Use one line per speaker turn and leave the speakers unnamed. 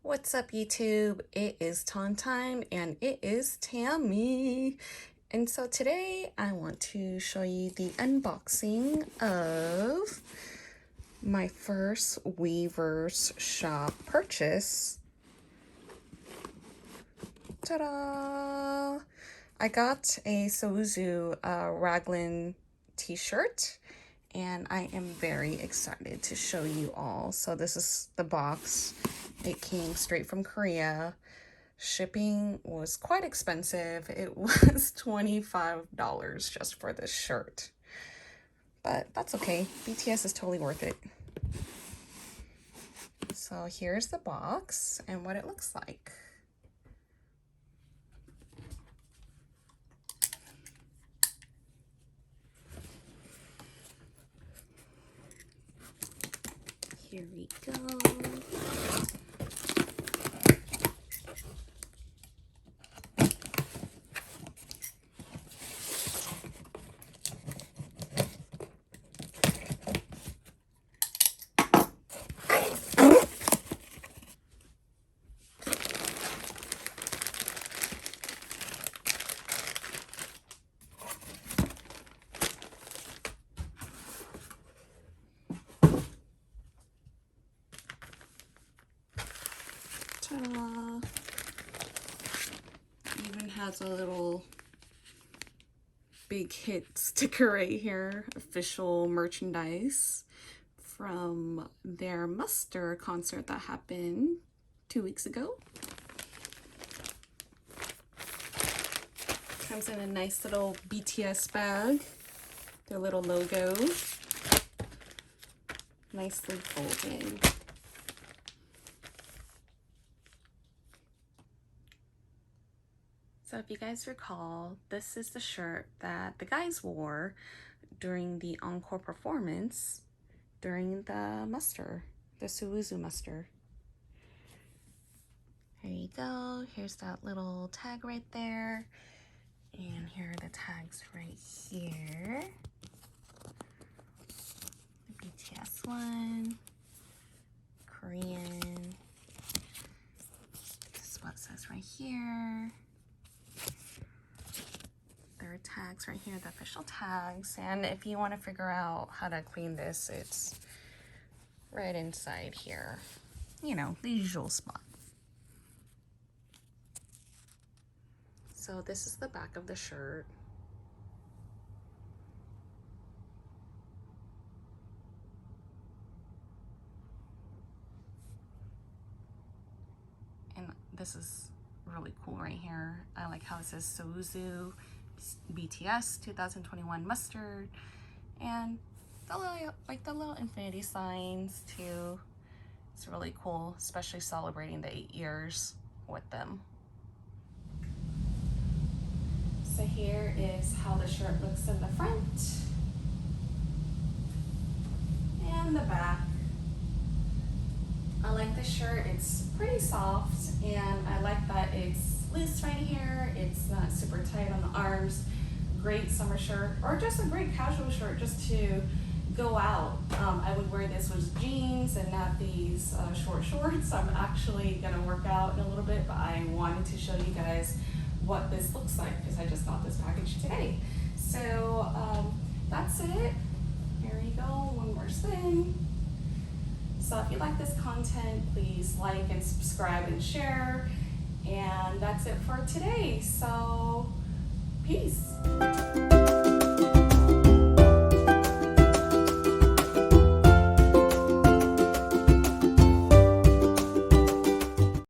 What's up, YouTube? It is time and it is Tammy. And so today I want to show you the unboxing of my first Weverse Shop purchase. Ta-da! I got a SOWOOZOO Raglan t-shirt and I am very excited to show you all. So this is the box. It came straight from Korea. Shipping was quite expensive. It was $25 just for this shirt. But that's okay. BTS is totally worth it. So here's the box and what it looks like. Here we go. Ta-da! Even has a little big hit sticker right here, official merchandise from their Muster concert that happened 2 weeks ago. Comes in a nice little BTS bag, their little logo, nicely folded. So if you guys recall, this is the shirt that the guys wore during the encore performance during the muster, the SOWOOZOO muster. Here you go. Here's that little tag right there. And here are the tags right here. The BTS one, Korean. This is what it says right here. Their tags right here, the official tags. And if you want to figure out how to clean this, it's right inside here. You know, the usual spot. So this is the back of the shirt. And this is really cool right here. I like how it says SOWOOZOO BTS 2021 mustard, and the little infinity signs too. It's really cool, especially celebrating the 8 years with them. So here is how the shirt looks in the front and the back. I like the shirt. It's pretty soft, and I like that it's loose right here. It's not super tight on the arms. Great summer shirt, or just a great casual shirt just to go out. I would wear this with jeans and not these short shorts. I'm actually gonna work out in a little bit, but I wanted to show you guys what this looks like because I just got this package today. So that's it. Here you go, one more spin. So if you like this content, please like and subscribe and share. And that's it for today. So peace.